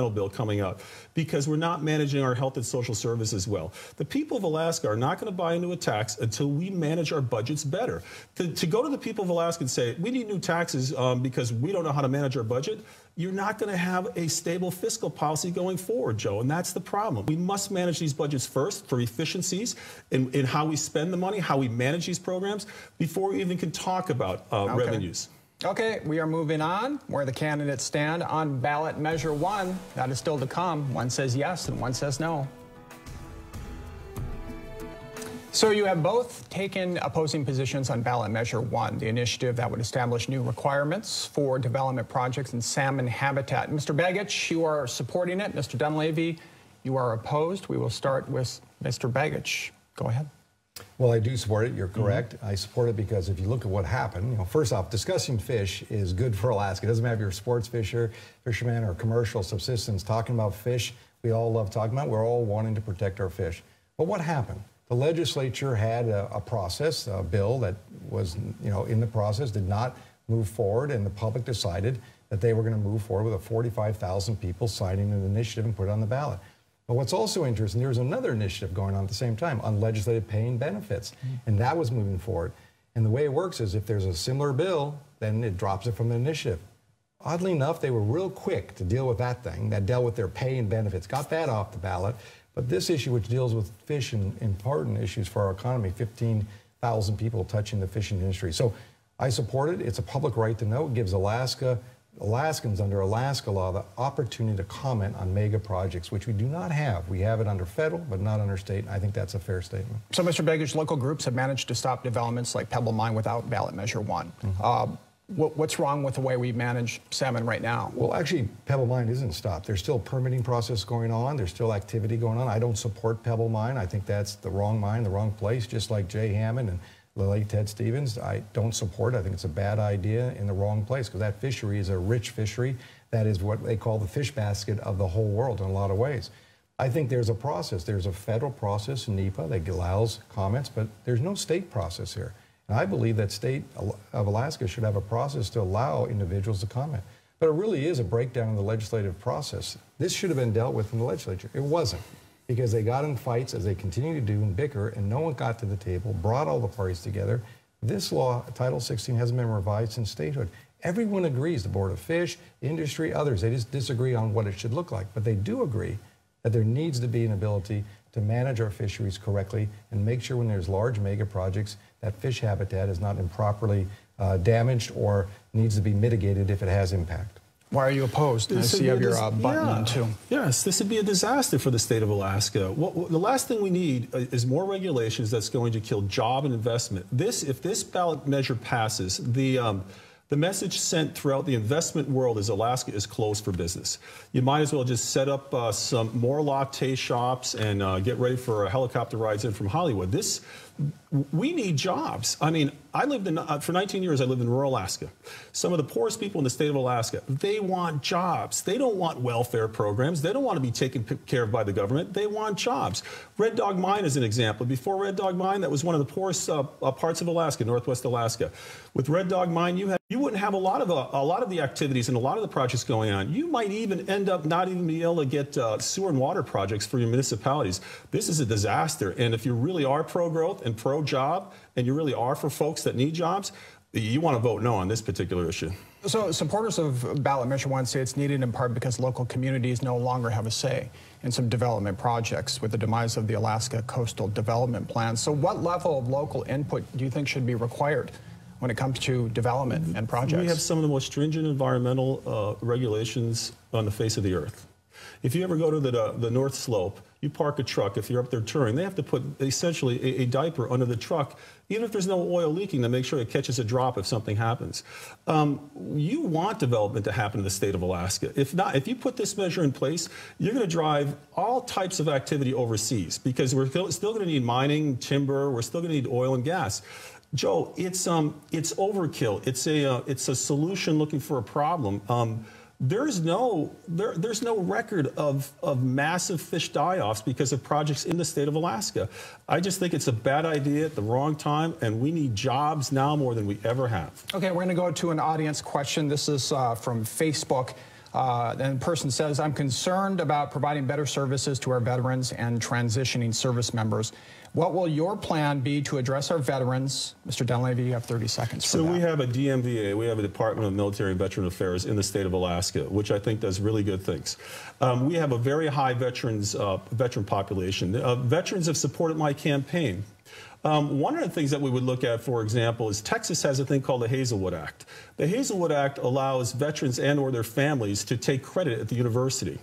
bill coming up because we're not managing our health and social services well. The people of Alaska are not going to buy into a tax until we manage our budgets better. To go to the people of Alaska and say, we need new taxes because we don't know how to manage our budget, you're not going to have a stable fiscal policy going forward, Joe, and that's the problem. We must manage these budgets first for efficiencies in how we spend the money, how we manage these programs, before we even can talk about revenues. Okay, we are moving on where the candidates stand on ballot measure 1. That is still to come. One says yes and one says no. So you have both taken opposing positions on ballot measure 1, the initiative that would establish new requirements for development projects in salmon habitat. Mr. Begich, you are supporting it. Mr. Dunleavy, you are opposed. We will start with Mr. Begich. Go ahead. Well, I do support it. You're correct. I support it because if you look at what happened, you know, first off, discussing fish is good for Alaska. It doesn't matter if you're a sports fisherman or commercial subsistence. Talking about fish, we all love talking about. We're all wanting to protect our fish. But what happened? The legislature had a process, a bill that was, you know, in the process, did not move forward, and the public decided that they were going to move forward with 45,000 people signing an initiative and put it on the ballot. But what's also interesting, there was another initiative going on at the same time on legislative pay and benefits, and that was moving forward. And the way it works is if there's a similar bill, then it drops it from the initiative. Oddly enough, they were real quick to deal with that thing that dealt with their pay and benefits, got that off the ballot. But this issue, which deals with fish and important issues for our economy, 15,000 people touching the fishing industry. So I support it. It's a public right to know. It gives Alaskans under Alaska law the opportunity to comment on mega projects, which we do not have. We have it under federal, but not under state. And I think that's a fair statement. So, Mr. Begich, local groups have managed to stop developments like Pebble Mine without ballot measure 1. What's wrong with the way we manage salmon right now? Well, actually, Pebble Mine isn't stopped. There's still permitting process going on. There's still activity going on. I don't support Pebble Mine. I think that's the wrong mine, the wrong place, just like Jay Hammond and the late Ted Stevens. I don't support it. I think it's a bad idea in the wrong place, because that fishery is a rich fishery. That is what they call the fish basket of the whole world in a lot of ways. I think there's a process. There's a federal process in NEPA that allows comments, but there's no state process here. And I believe that state of Alaska should have a process to allow individuals to comment. But it really is a breakdown in the legislative process. This should have been dealt with in the legislature. It wasn't, because they got in fights, as they continue to do, and bicker, and no one got to the table, brought all the parties together. This law, Title 16, hasn't been revised since statehood. Everyone agrees, the Board of Fish, industry, others. They just disagree on what it should look like. But they do agree that there needs to be an ability to manage our fisheries correctly and make sure when there's large mega projects that fish habitat is not improperly damaged or needs to be mitigated if it has impact. Why are you opposed? I see you have your button on too. Yes, this would be a disaster for the state of Alaska. The last thing we need is more regulations that's going to kill job and investment. If this ballot measure passes, the message sent throughout the investment world is Alaska is closed for business. You might as well just set up some more latte shops and get ready for helicopter rides in from Hollywood. We need jobs. I mean, for 19 years, I lived in rural Alaska. Some of the poorest people in the state of Alaska, they want jobs. They don't want welfare programs. They don't want to be taken care of by the government. They want jobs. Red Dog Mine is an example. Before Red Dog Mine, that was one of the poorest parts of Alaska, Northwest Alaska. With Red Dog Mine, you wouldn't have a lot of the activities and a lot of the projects going on. You might even end up not even being able to get sewer and water projects for your municipalities. This is a disaster. And if you really are pro-growth and pro-job, and you really are for folks that need jobs, you want to vote no on this particular issue. So supporters of ballot measure 1 say it's needed in part because local communities no longer have a say in some development projects with the demise of the Alaska Coastal Development Plan. So what level of local input do you think should be required when it comes to development and projects? We have some of the most stringent environmental regulations on the face of the earth. If you ever go to the North Slope, you park a truck, if you're up there touring, they have to put essentially a diaper under the truck, even if there's no oil leaking, to make sure it catches a drop if something happens. You want development to happen in the state of Alaska. If not, if you put this measure in place, you're going to drive all types of activity overseas, because we're still going to need mining, timber, we're still going to need oil and gas. Joe, it's overkill. It's a solution looking for a problem. There's no record of massive fish die-offs because of projects in the state of Alaska. I just think it's a bad idea at the wrong time, and we need jobs now more than we ever have. Okay, we're going to go to an audience question. This is from Facebook. And the person says, I'm concerned about providing better services to our veterans and transitioning service members. What will your plan be to address our veterans? Mr. Dunleavy, you have 30 seconds for that. So we have a DMVA, we have a Department of Military and Veteran Affairs in the state of Alaska, which I think does really good things. We have a very high veteran population. Veterans have supported my campaign. One of the things that we would look at, for example, is Texas has a thing called the Hazelwood Act. The Hazelwood Act allows veterans and or their families to take credit at the university.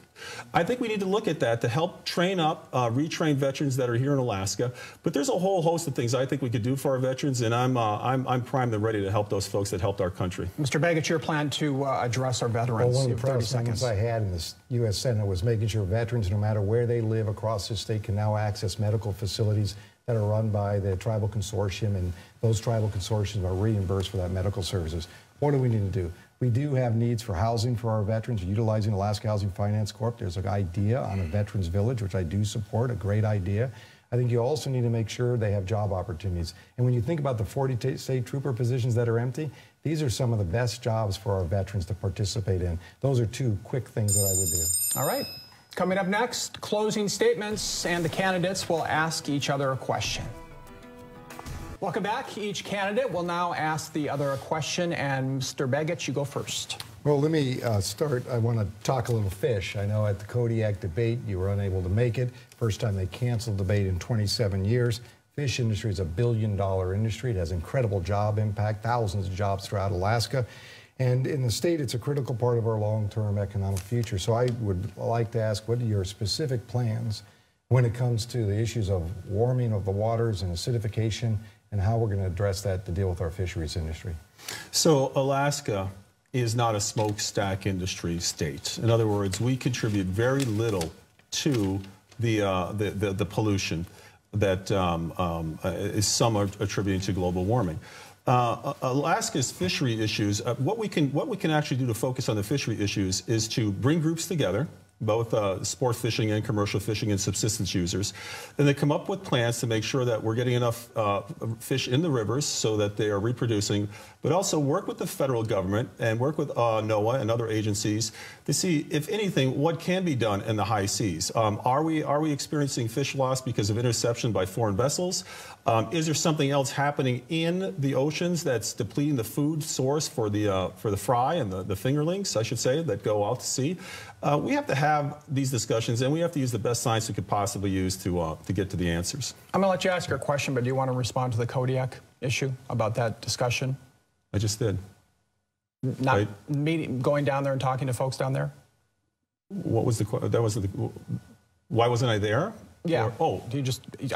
I think we need to look at that to help train up, retrain veterans that are here in Alaska. But there's a whole host of things I think we could do for our veterans, and I'm primed and ready to help those folks that helped our country. Mr. Begich, your plan to address our veterans? Well, one of the proudest moments I had in the U.S. Senate was making sure veterans, no matter where they live across the state, can now access medical facilities that are run by the tribal consortium, and those tribal consortiums are reimbursed for that medical services. What do we need to do? We do have needs for housing for our veterans, utilizing Alaska Housing Finance Corp. There's an idea on a veterans village, which I do support, a great idea. I think you also need to make sure they have job opportunities. And when you think about the 40 state trooper positions that are empty, these are some of the best jobs for our veterans to participate in. Those are two quick things that I would do. All right. Coming up next, closing statements, and the candidates will ask each other a question. Welcome back. Each candidate will now ask the other a question, and Mr. Begich, you go first. Well, let me start. I want to talk a little fish. I know at the Kodiak debate you were unable to make it. First time they canceled debate in 27 years. Fish industry is a billion-dollar industry. It has incredible job impact, thousands of jobs throughout Alaska. And in the state, it's a critical part of our long-term economic future. So I would like to ask, what are your specific plans when it comes to the issues of warming of the waters and acidification, and how we're going to address that to deal with our fisheries industry? So Alaska is not a smokestack industry state. In other words, we contribute very little to the pollution that some are attributing to global warming. Alaska's fishery issues, what we can actually do to focus on the fishery issues is to bring groups together, both sport fishing and commercial fishing and subsistence users, and they come up with plans to make sure that we're getting enough fish in the rivers so that they are reproducing, but also work with the federal government and work with NOAA and other agencies to see, if anything, what can be done in the high seas. Are we experiencing fish loss because of interception by foreign vessels? Is there something else happening in the oceans that's depleting the food source for the fry and the fingerlings, I should say, that go out to sea? We have to have these discussions, and we have to use the best science we could possibly use to get to the answers. I'm going to let you ask your question, but do you want to respond to the Kodiak issue about that discussion? I just did. Not going down there and talking to folks down there? What was why wasn't I there? Yeah.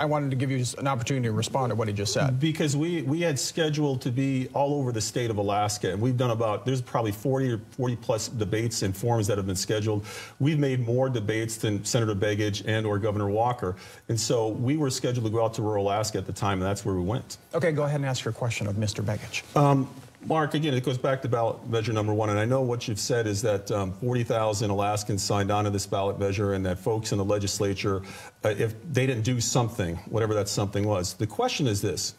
I wanted to give you just an opportunity to respond to what he just said. Because we had scheduled to be all over the state of Alaska, and we've done there's probably 40 plus debates and forums that have been scheduled. We've made more debates than Senator Begich and or Governor Walker. And so we were scheduled to go out to rural Alaska at the time, and that's where we went. Okay, go ahead and ask your question of Mr. Begich. Mark, again, it goes back to ballot measure number 1, and I know what you've said is that 40,000 Alaskans signed on to this ballot measure, and that folks in the legislature, if they didn't do something, whatever that something was. The question is this: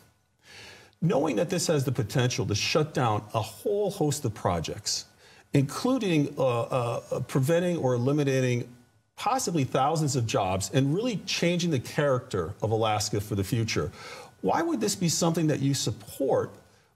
knowing that this has the potential to shut down a whole host of projects, including preventing or eliminating possibly thousands of jobs and really changing the character of Alaska for the future, why would this be something that you support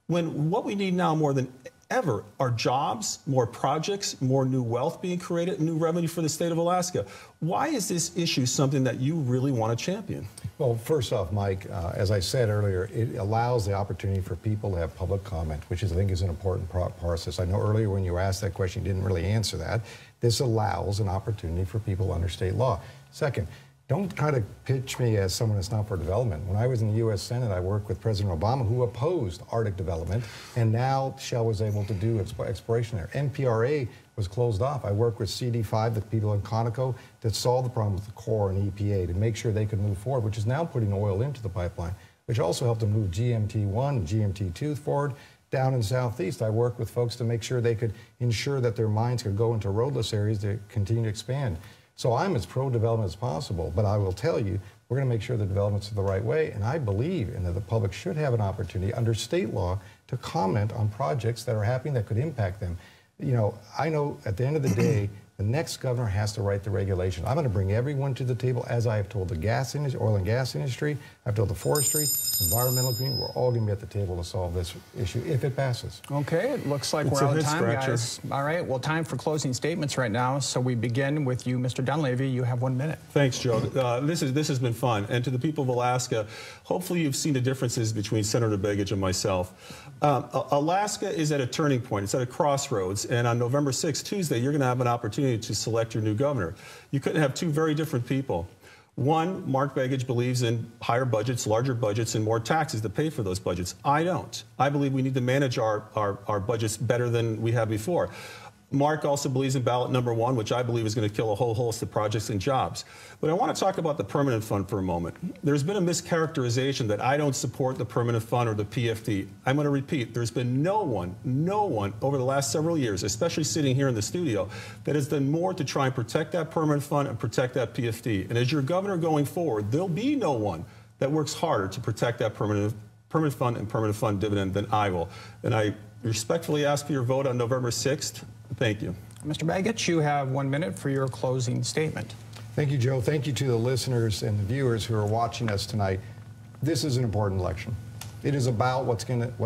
when what we need now more than ever are jobs, more projects, more new wealth being created, and new revenue for the state of Alaska? Why is this issue something that you really want to champion? Well, first off, Mike, as I said earlier, it allows the opportunity for people to have public comment, which I think is an important process. I know earlier when you asked that question, you didn't really answer that. This allows an opportunity for people under state law. Second, don't try to pitch me as someone that's not for development. When I was in the U.S. Senate, I worked with President Obama, who opposed Arctic development, and now Shell was able to do exploration there. NPRA was closed off. I worked with CD5, the people in Conoco, to solve the problem with the Corps and EPA to make sure they could move forward, which is now putting oil into the pipeline, which also helped them move GMT1 and GMT2 forward. Down in Southeast, I worked with folks to make sure they could ensure that their mines could go into roadless areas to continue to expand. So I'm as pro-development as possible, but I will tell you, we're going to make sure the development's the right way, and I believe in that the public should have an opportunity under state law to comment on projects that are happening that could impact them. You know, I know at the end of the day, the next governor has to write the regulation. I'm going to bring everyone to the table, as I have told the gas industry, oil and gas industry, I've told the forestry, environmental community. We're all going to be at the table to solve this issue if it passes. Okay, it looks like we're out of time, guys. All right, well, time for closing statements right now. So we begin with you, Mr. Dunleavy. You have 1 minute. Thanks, Joe. This has been fun. And to the people of Alaska, hopefully you've seen the differences between Senator Begich and myself. Alaska is at a turning point. It's at a crossroads. And on November 6th, Tuesday, you're going to have an opportunity to select your new governor. You couldn't have two very different people. One, Mark Begich believes in higher budgets, larger budgets, and more taxes to pay for those budgets. I don't. I believe we need to manage our budgets better than we have before. Mark also believes in ballot number 1, which I believe is going to kill a whole host of projects and jobs. But I want to talk about the permanent fund for a moment. There's been a mischaracterization that I don't support the permanent fund or the PFD. I'm going to repeat, there's been no one over the last several years, especially sitting here in the studio, that has done more to try and protect that permanent fund and protect that PFD. And as your governor going forward, there'll be no one that works harder to protect that permanent fund and permanent fund dividend than I will. And I respectfully ask for your vote on November 6th. Thank you. Mr. Begich, you have 1 minute for your closing statement. Thank you, Joe. Thank you to the listeners and the viewers who are watching us tonight. This is an important election. It is about what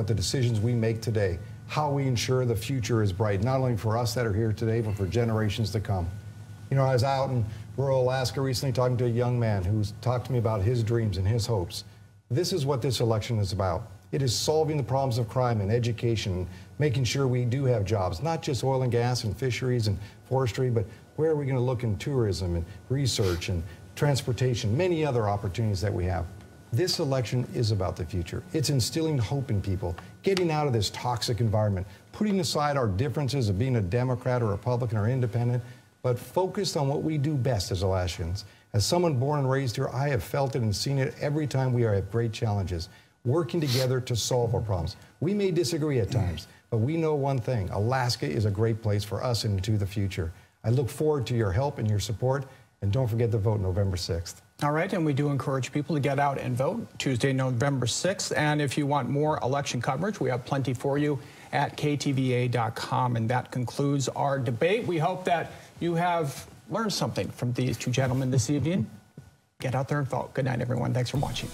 the decisions we make today how we ensure the future is bright, not only for us that are here today, but for generations to come. You know, I was out in rural Alaska recently talking to a young man who's talked to me about his dreams and his hopes. This is what this election is about. It is solving the problems of crime and education, making sure we do have jobs, not just oil and gas and fisheries and forestry, but where are we going to look in tourism and research and transportation, many other opportunities that we have. This election is about the future. It's instilling hope in people, getting out of this toxic environment, putting aside our differences of being a Democrat or Republican or independent, but focused on what we do best as Alaskans. As someone born and raised here, I have felt it and seen it every time we have great challenges, working together to solve our problems. We may disagree at times, but we know one thing: Alaska is a great place for us into the future. I look forward to your help and your support, and don't forget to vote November 6th. All right, and we do encourage people to get out and vote Tuesday, November 6th. And if you want more election coverage, we have plenty for you at KTVA.com. And that concludes our debate. We hope that you have learned something from these two gentlemen this evening. Get out there and vote. Good night, everyone. Thanks for watching.